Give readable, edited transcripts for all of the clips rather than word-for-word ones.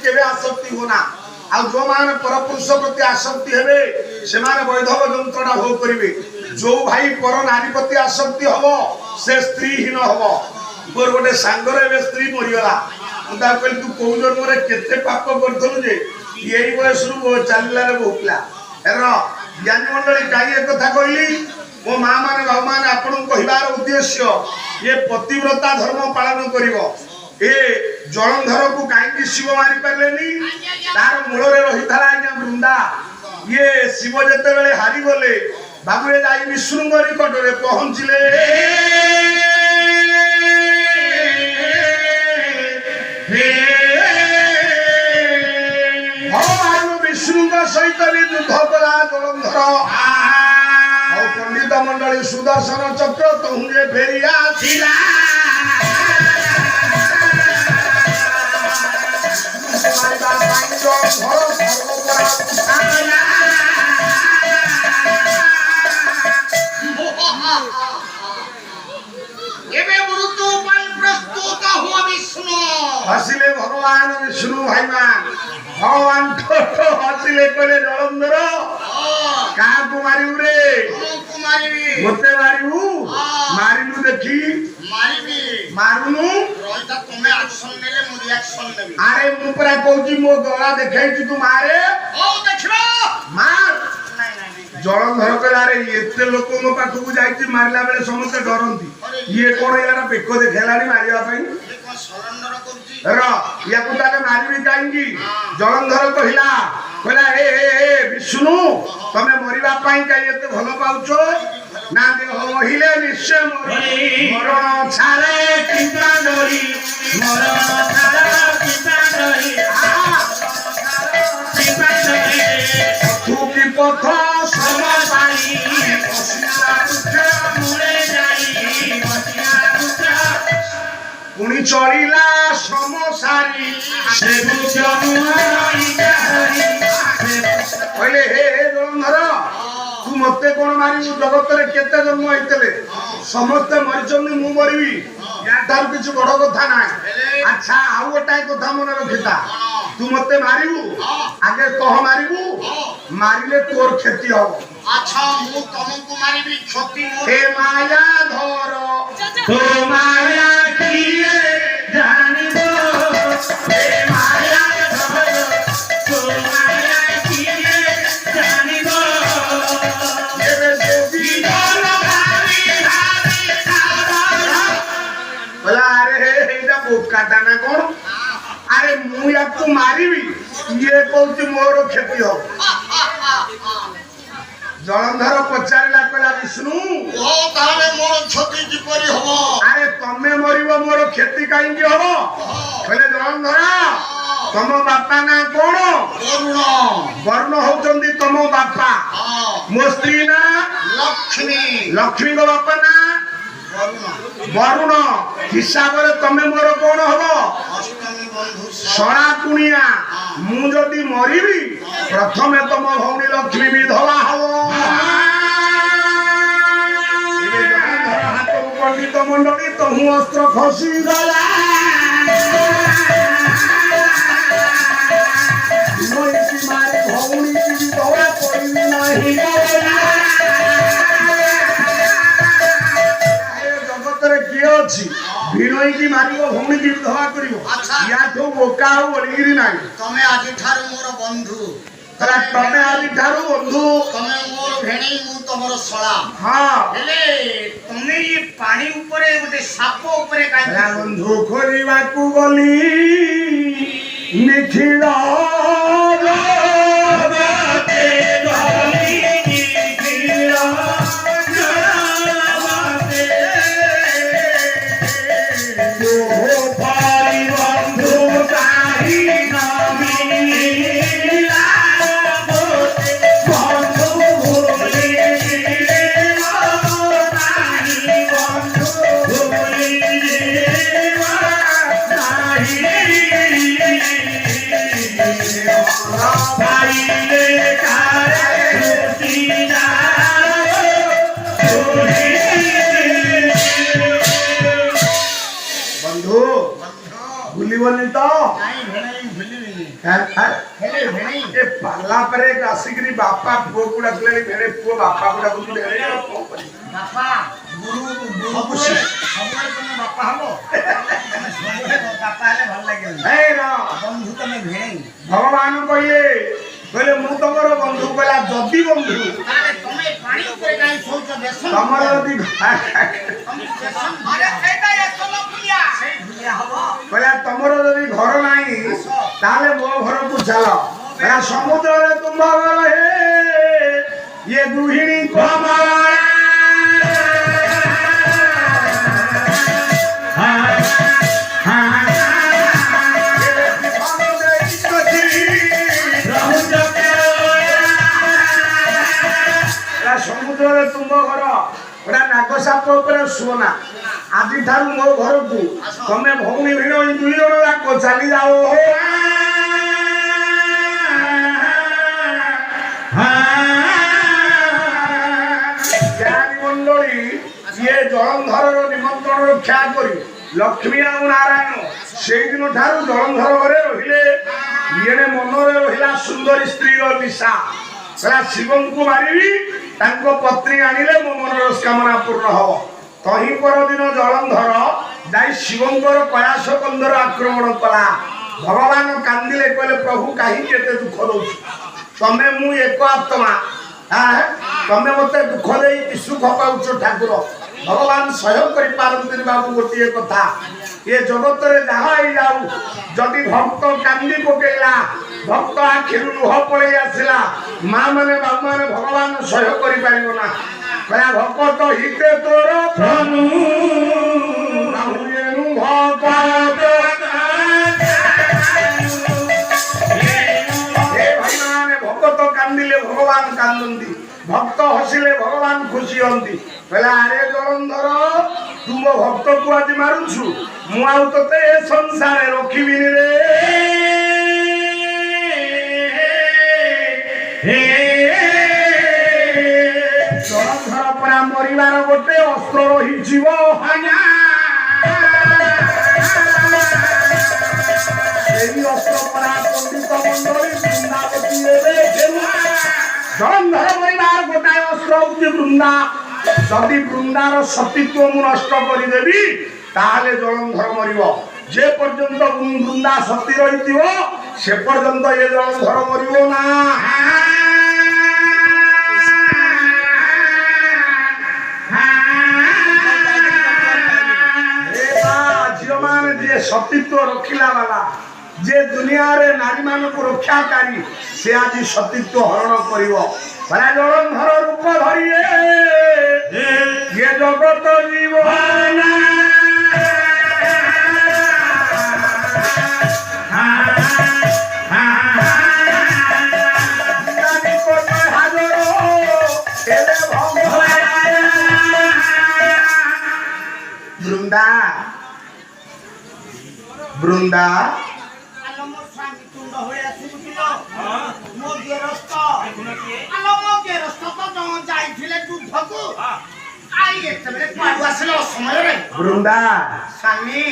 केवे आसक्ति होना आ जो मान परपुरुष प्रति आसक्ति हेबे से माने वैधव जंत्रटा भोग करिवे जो भाई पर नारी प्रति आसक्ति हबो से स्त्रीहीन हबो मोर गोटे सांगर एबे स्त्री मरिगला मुदा कहली तू को जन्म रे केते पाप करथलु जे एई बयस रु चालिला रे भोकला एरो ज्ञानी मंडली काई एक कथा कहली मो मां माने बाबू माने आपन कहिबार उद्देश्य ये पतिव्रता धर्म पालन करिवो ए जलंधर को काई शिव मारी पारलेनी तार मूल रे रही थाला आज्ञा वृंदा ये शिव जते बेले हारी गले बाबुए जाई विष्णु निकट रे पहुंचले भगवान विष्णु सहित युद्ध कला जलंधर पंडित मंडली सुदर्शन चक्र तुहे फेरी आसिला हसिले भगवान विष्णु भाई मान भगवान हसिले कहले जलंधर क्या को मारिबू रे मते मारिबू मारिलु देखी मारुनु तुम्हें एक्शन नेले मु रिएक्शन नेबी अरे मु परा कहूची मो गला देखाई तू मारे ओ देखिबो मार जलंधर कहला रे एते लोक मो पाखु जाईची मारला बेले समस्त डरंती ये कोन यार बेको देखेलानी मारिया पई ये कोन सरेंडर करची र या को ताके मारिबी काईकी जलंधर कहला ए विष्णु तमे मरिबा पई काई एते भलो पाउछो ना देह महिले निश्चय मरी मरण छारे चिंता डरी मरण छारे चिंता डरी चिंता डरी तू की पथ समपाई बसिया उठ मुळे जाई बसिया उठ पुणी चढ़िला समसारी से कहले हे जलंधर तू मते कोन मारी जगत रे केते जन्म होइतले समस्त मरिचंदी मु मरिबी या तार किछ बड़ कथा ना अच्छा आउ गोटाय कथा मन रखिता तू मते मारिबू आगे कह मारिबू मारिले तोर क्षति हो अच्छा मु तुमको मारिबी क्षति मोर हे माया धर तो माया किए जानिबो हे माया धर तो माया किए जानिबो एबे देवी बोल भारी भारी बोला अरे एटा बोकाटा ना कोन अरे मु याको मारिबी ये कहूची मोर क्षति हो जलंधर पचारिला कहला विष्णु ओ ताले मोर क्षति किपरि हबो अरे तमे मरिबो मोर क्षति काई की हबो कहले जलंधर तम बापा ना कोन वरुण वरुण होचंदी तम बापा मो स्त्री ना लक्ष्मी लक्ष्मी को बापा ना वरुण वरुण हिसाब रे तमे मोर कोन हबो अष्टमी बंधु सणा कुनिया मु जदी मरिबी प्रथमे तम भौणी लक्ष्मी विधवा हबो एबे जलंधर हाथ पंडित मंडली तहु अस्त्र खसी गला मोई मारे भौणी की विधवा कोई नाही जगत रे की अछि भिनोई की मारिबो भौणी की विधवा करिवो या तो बोका हो बोलिगिरी नाही तमे आजि ठार मोर बंधु तरा तमे आजि ठारू बंधु तमे मोर भेणी मु तमरो सळा हां हेले तमे ये पानी ऊपरे गोटे साप ऊपरे काई बंधु खोलिबा कु गली निखिला भूलिबनी तो नहीं भेणी भूलिबिनी ହେଲେ ଭେଣେଇ ଏ ପାଲା ପରେ ଆସିକିରି ବାପା ପୁଅକୁ ଡାକିଲେ ଭେଣେ ପୁଅ ବାପାକୁ ଡାକୁଛି ଭେଣେ ଆଉ କଣ କରିବି? ବାପା ସବୁବେଳେ ତମ ବାପା ହବ ସବୁବେଳେ ବାପା ହେଲେ ଭଲ ଲାଗିବନି। ହେ ନା ବନ୍ଧୁ ତମେ ଭେଣେଇ ଭଗବାନ କହିଲେ ମୁଁ ତମର ବନ୍ଧୁ କହିଲା ଯଦି ବନ୍ଧୁ ତାହେଲେ ତମେ ପାଣି ଉପରେ କାହିଁ ଶୋଉଛ ବେସନ ତମର ଯଦି କହିଲା ତମର ଯଦି ଘର ନାହିଁ ତାହେଲେ ମୋ ଘରକୁ ଚାଲ କହିଲା ସମୁଦ୍ରରେ ତୁମ ଘର ହେ ଇଏ ଗୃହିଣୀ ସମୁଦ୍ରରେ ତୁମ ଘର ଗୋଟା ନାଗସାପ ଉପରେ ଶୁଅନା ଆଜି ଠାରୁ ମୋ ଘରକୁ ତମେ ଭଉଣୀ ଭିଣ ଦୁଇ ଜଣ ଯାକ ଚାଲି ଯାଅ ମଣ୍ଡଳୀ ଇଏ ଜଳନ୍ଧରର ନିମନ୍ତ୍ରଣ ରକ୍ଷା କରି ଲକ୍ଷ୍ମୀ ଆଉ ନାରାୟଣ ସେଇଦିନ ଠାରୁ ଜଳନ୍ଧର ଘରେ ରହିଲେ ଇଏରେ ମନରେ ରହିଲା ସୁନ୍ଦରୀ ସ୍ତ୍ରୀର ନିଶା କହିଲା ଶିବଙ୍କୁ ମାରିବି ତାଙ୍କ ପତ୍ନୀ ଆଣିଲେ ମୋ ମନୋରସ୍କାମନା ପୂର୍ଣ୍ଣ ହବ ତହିଁ ପରଦିନ ଜଳନ୍ଧର ଯାଇ ଶିବଙ୍କର କୈଳାସ କନ୍ଦର ଆକ୍ରମଣ କଲା ଭଗବାନ କାନ୍ଦିଲେ କହିଲେ ପ୍ରଭୁ କାହିଁକି ଏତେ ଦୁଃଖ ଦଉଛୁ ତମେ ମୁଁ ଏକ ଆତ୍ମା ତମେ ମତେ ଦୁଃଖ ଦେଇ କି ସୁଖ ପାଉଛ ଠାକୁର ଭଗବାନ ସହ୍ୟ କରିପାରନ୍ତିନି ବାବୁ ଗୋଟିଏ କଥା ଏ ଜଗତରେ ଯାହା ହେଇଯାଉ ଯଦି ଭକ୍ତ କାନ୍ଦି ପକେଇଲା ଭକ୍ତ ଆଖିରୁ ଲୁହ ପଳେଇ ଆସିଲା ମା ମାନେ ବାବୁ ମାନେ ଭଗବାନ ସହ୍ୟ କରିପାରିବ ନା କହିଲା ଭକ୍ତ ହିତେ ତୋର ପ୍ରଭୁ ଭକ୍ତ କାନ୍ଦିଲେ ଭଗବାନ କାନ୍ଦନ୍ତି ଭକ୍ତ ହସିଲେ ଭଗବାନ ଖୁସି ହୁଅନ୍ତି କହିଲା ଆରେ ଜଳନ୍ଧର ତୁ ମୋ ଭକ୍ତକୁ ଆଜି ମାରୁଛୁ ମୁଁ ଆଉ ତତେ ଏ ସଂସାରେ ରଖିବିନି ରେ ଜଳନ୍ଧର ପରା ମରିବାର ଗୋଟେ ଅସ୍ତ୍ର ରହିଯିବ ସେହି ଅସ୍ତ୍ର ପରା ପଣ୍ଡିତ ମଣ୍ଡଳୀ ବୃନ୍ଦାବତୀ ଜଳନ୍ଧର ମରିବାର ଗୋଟାଏ ଅସ୍ତ୍ର ହଉଛି ବୃନ୍ଦା ଯଦି ବୃନ୍ଦାର ସତୀତ୍ୱ ମୁଁ ନଷ୍ଟ କରିଦେବି ତାହେଲେ ଜଳନ୍ଧର ମରିବ ଯେ ପର୍ଯ୍ୟନ୍ତ ବୃନ୍ଦା ସତୀ ରହିଥିବ ସେ ପର୍ଯ୍ୟନ୍ତ ଏ ଜଳନ୍ଧର ମରିବ ନା ଝିଅ ମାନେ ଯିଏ ସତୀତ୍ୱ ରଖିଲା ବାଲା ଯେ ଦୁନିଆରେ ନାରୀ ମାନଙ୍କୁ ରକ୍ଷାକାରୀ ସେ ଆଜି ସତୀତ୍ୱ ହରଣ କରିବ ଜଳନ୍ଧର ରୂପ ଧରିଏ ये जगत जीवन बृंदा बृंदा बृंदा स्वामी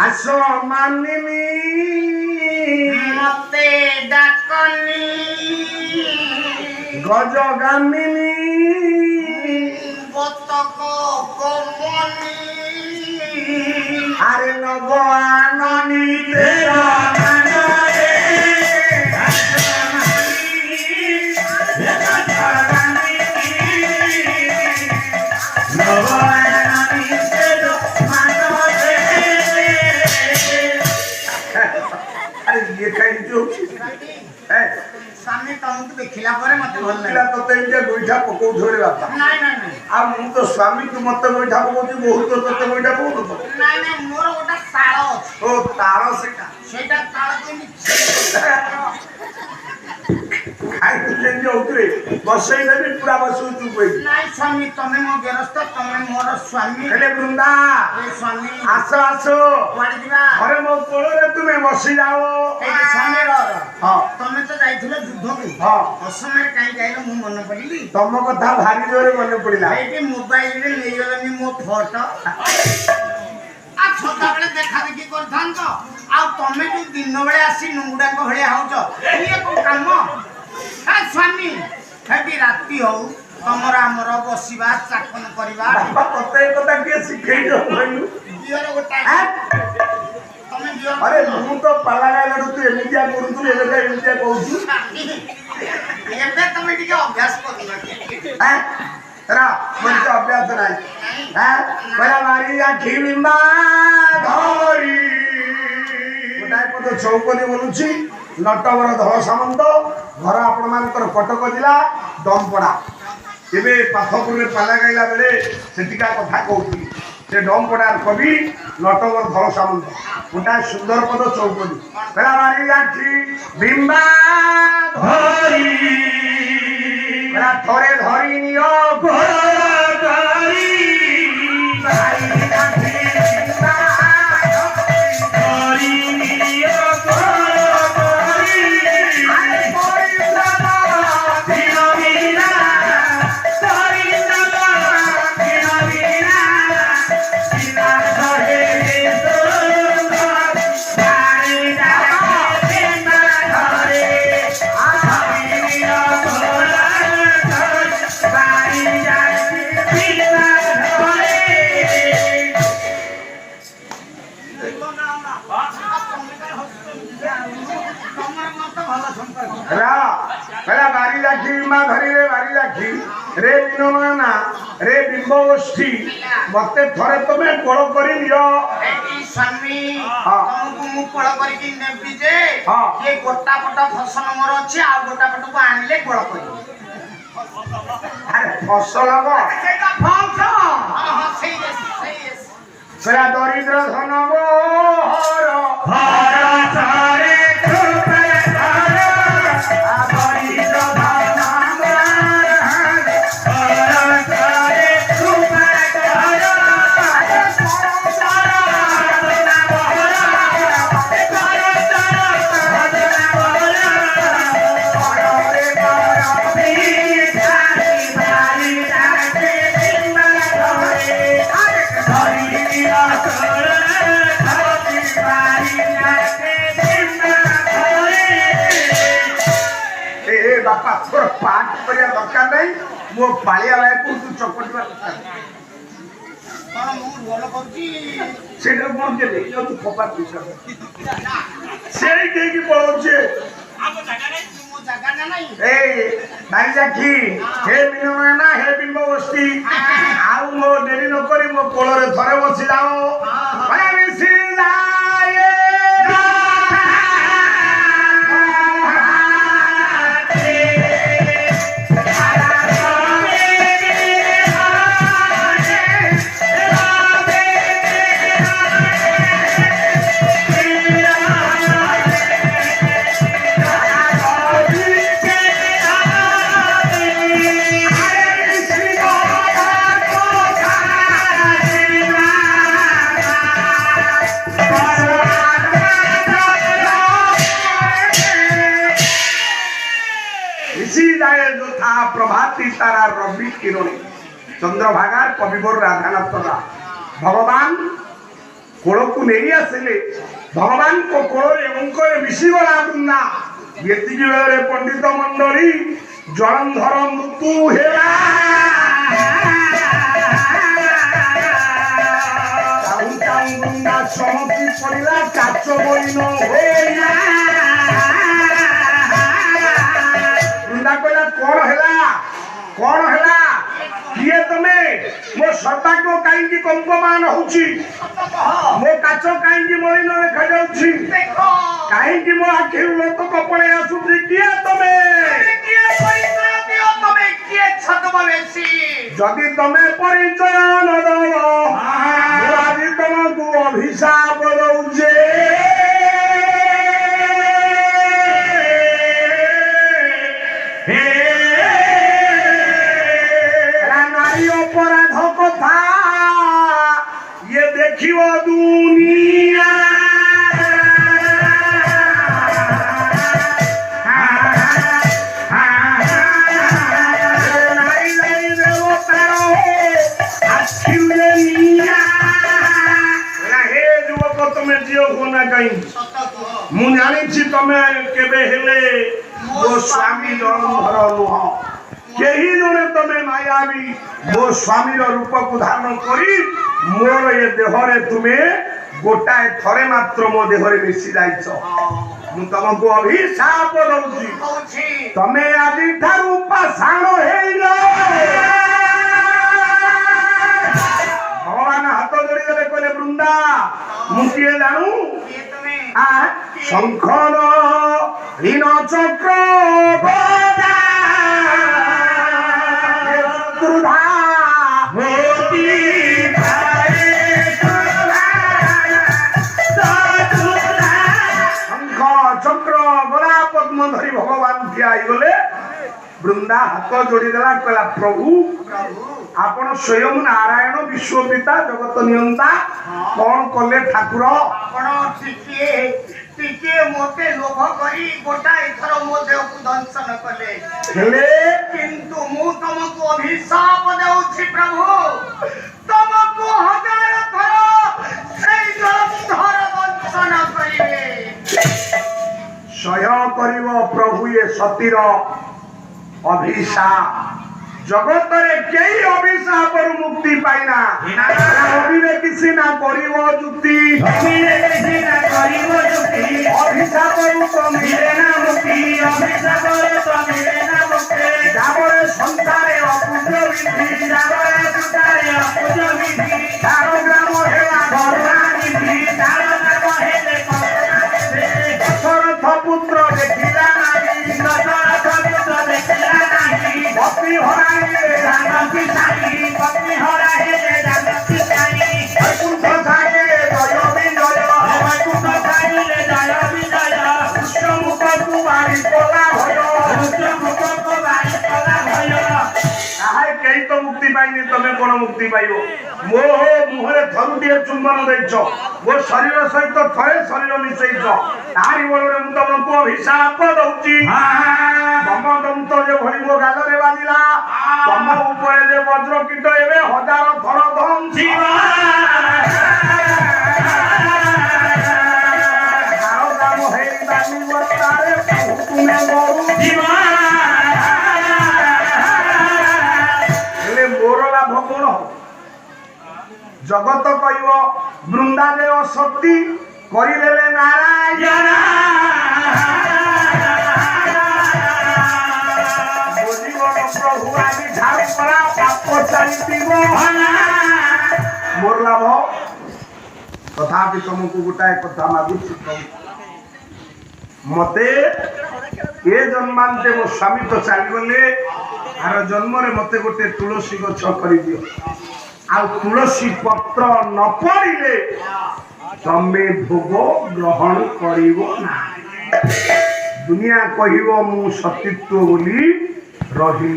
आस मानिनी मते डाकनी गजगामिनी बतक कमनी अरे नगवानी तेरा स्वामी तुमको देखिला परे मते भल लागला तते जे गोइठा पकौ छोरे बापा नाही नाही नाही आ मु तो स्वामी तू मते गोइठा पकौची बहुत तते गोइठा पकौ तो नाही नाही मोर गोटा ताळ ओ ताळ सेटा ताळ केनी खाइ तू जे उतरे बसई देबी पूरा बसु तू कोइ नाही स्वामी तमे मो गेरस्त तमे मोर स्वामी हेले बृंदा ए स्वामी आसो आसो वाडी दिबा अरे मो कोळरे तुमे बसि जाओ ए स्वामी रो हां तमे तो जाइथिलो युद्ध को हां असमय काई जाइलो मु मन पडिली तम कथा भारी जोरे मन पडिला एटी मोबाइल रे लेयलनी मो फोटो आ ସଦାବେଳେ ଦେଖା ଦେଖି କରିଥାନ୍ତ ଆଉ ତମେ ଯୋଉ ଦିନ ବେଳେ ଆସି ନୁଙ୍ଗୁଡାଙ୍କ ଭଳିଆ ହଉଛ ଇଏ କୋଉ କାମ ସ୍ୱାମୀ ସେଠି ରାତି ହଉ ତମର ଆମର ବସିବା ଚାକନ କରିବା ତତେ ଏ କଥା କିଏ ଶିଖେଇଛ କହିଲୁ? ଦିଅର ଗୋଟାଏ ତମେ ଦିଅର ଆରେ ମୁଁ ତ ପାଲା ଗାଇଲାଠୁ ତୁ ଏମିତିଆ କରୁଥିଲୁ ଏବେ ଏମିତିଆ କହୁଛୁ। ଏବେ ତମେ ଟିକେ ଅଭ୍ୟାସ କରୁନ म्हणजे अभ्यास नाही बरा मारी आखी बिंबा धरी गोटाए पद चौकनी बोलुची नटवर धळ सामंत घर आपण मानकर कटक जिला डमपड़ा एबे पाथपुर रे पाला गाइला बेले सेटिका कथा कहउती से डमपड़ार कवि नटवर धळ सामंत गोटाए सुंदर पद चौकनी बरा मारी आखी बिंबा धरी बरा थरे धरी नियो बारी लाखी बिंबा धरी रे बारी लाखी रे विनोना रे बिंबोष्ठी मते थरे तमे कोळ करी लियो स्वामी तुमको मु कोळ करी कि नेबी जे ये गोटा गोटा फसल मोर अछि आ गोटा गोटा को आनिले कोळ करी अरे फसल गो सेटा फंक्शन हां सही सेरा दरिद्र धन गो हर हर सारे पाठ करिया दरकार नहीं मो पालिया भाई को तू चपटिवा दरकार कोन मु बोल करची सेटर कोन के ले जो तू खपा दिस सेई दे की पळोचे आप जगह नहीं मो जगह नहीं ए भाई जाकी हे बिनो ना हे बिंबो वस्ती आउ मो देरी न करी मो कोळ रे थरे बसी जाओ भाई मिसी जाए प्रभाती तारा रवि किरणे चंद्रभागार कविवर राधानाथ भगवान कोल को नहीं आसिले भगवान को कोल मिशीगला बुंदा ये बेले पंडित मंडली जलंधर मृत्यु हेला समति पड़ा काच बइन बृंदा कहला कौन है किए तमे मो सौभाग्य कहीं कंपमान होची मो काच कहीं मलिन देखा जाउची कहीं मो आखि लोक कपड़े आसुची किए तमे जदि तमे परिचय न दो आज तुमको अभिशाप दउजे अपराध कथा ये देखियो दुनिया हे ना कहीं ସତ କୁହ ମୁଁ ଜାଣିଛି ତମେ କେବେ ହେଲେ ମୋ ସ୍ୱାମୀ ଜଳଧର ନୁହଁ କେହି ଜଣେ ତମେ ମାୟାବୀ ମୋ ସ୍ୱାମୀର ରୂପକୁ ଧାରଣ କରି ମୋର ଏ ଦେହରେ ତୁମେ ଗୋଟାଏ ଥରେ ମାତ୍ର ମୋ ଦେହରେ ମିଶି ଯାଇଛ ମୁଁ ତମକୁ ଅଭିଶାପ ଦଉଛି କହୁଛି ତମେ ଆଜିଠାରୁ ପାଷାଣ ହେଇଯାଅ ଭଗବାନ ହାତ ଯୋଡ଼ିଦେଲେ କହିଲେ ବୃନ୍ଦା ମୁଁ କିଏ ଜାଣୁ କିଏ ତୁମେ ଶଙ୍ଖର ହୀନ ଚକ୍ର ଗଦା ଶତ୍ରୁଧା ମୋତି ଶଙ୍ଖ ଚକ୍ର ଗଲା ପଦ୍ମ ଧରି ଭଗବାନ ଠିଆ ହେଇଗଲେ ବୃନ୍ଦା ହାତ ଯୋଡ଼ିଦେଲା କହିଲା ପ୍ରଭୁ ପ୍ରଭୁ ଆପଣ ସ୍ୱୟଂ ନାରାୟଣ ବିଶ୍ୱପିତା ଜଗତ ନିୟନ୍ତା କଣ କଲେ ଠାକୁର ଆପଣ ଟିକେ ଟିକେ ମୋତେ ଲୋଭ କରି ଗୋଟାଏ ଥର ମୋ ଦେହକୁ ଦଂଶନ କଲେ ହେଲେ କିନ୍ତୁ ମୁଁ ତମକୁ ଅଭିଶାପ ଦେଉଛି ପ୍ରଭୁ ତମକୁ 1000 ଥର ସେଇ ଜଳଧର ଦଂଶନ କରିବେ ସହ୍ୟ କରିବ ପ୍ରଭୁ ଏ ସତୀର ଅଭିଶାପ ଜଗତରେ କେହି ଅଭିଶାପରୁ ମୁକ୍ତି ପାଇନା ଅବିବେକୀ ସିନା କରିବ ଯୁକ୍ତି ଅଭିଶାପରୁ ତ ମିଳେ ନା ମୁକ୍ତି ଯାବରେ ସଂସାରେ ଅପୂଜ ବିଧି ଚାର ଗ୍ରାମ ହେଲା ଗର୍ଭାନିଧି ଦଶରଥ ପୁତ୍ର ଦେଖିଲା ନାହିଁ ପତି ହରାଇଲେ ବୈକୁଣ୍ଠ ସାଙ୍ଗେ ଜୟ ବିଜୟ କୃଷ୍ଣମୁଖକୁ ବାରି କଲା ଭୟ ତାହାଏ କେହି ତ ମୁକ୍ତି ପାଇନି ତମେ କଣ ମୁକ୍ତି ପାଇବ ମୋ ମୁହଁରେ ଥରୁଟିଏ ଚୁମ୍ବନ ଦେଇଛ ମୋ ଶରୀର ସହିତ ଥରେ ଶରୀର ମିଶେଇଛ ତାରି ବଳରେ ମୁଁ ତମକୁ ଅଭିଶାପ ଦଉଛି ତମ ଯେଭଳି ମୋ ଗାଲରେ ବାଜିଲା ତମ ଉପରେ ଯେ ବଜ୍ର କୀଟ ଏବେ 1000 ଥର ଧମଛି ହେଲେ ମୋର ଲାଭ କଣ ଜଗତ କହିବ ବୃନ୍ଦାଦେବ ସତୀ କରିଦେଲେ ନାରାୟଣ ପ୍ରଭୁ ଆଜି ଝାଡୁ କଲା ପାପ ଚାଲିଥିବ ମୋର ଲାଭ ତଥାପି ତମକୁ ଗୋଟାଏ କଥା ମାଗୁଛି ପ୍ରଭୁ ମତେ ଏ ଜନ୍ମାନ୍ତେ ମୋ ସ୍ୱାମୀ ତ ଚାଲିଗଲେ ଆର ଜନ୍ମରେ ମତେ ଗୋଟେ ତୁଳସୀ ଗଛ କରିଦିଅ ଆଉ ତୁଳସୀ ପତ୍ର ନ ପଡ଼ିଲେ ତମେ ଭୋଗ ଗ୍ରହଣ କରିବ ନାହିଁ ଦୁନିଆ କହିବ ମୁଁ ସତୀତ୍ୱ ବୋଲି ରହି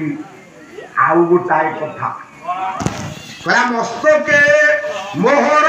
ଆଉ ଗୋଟାଏ କଥା କହିଲା ମସ୍ତକେ ମୋହର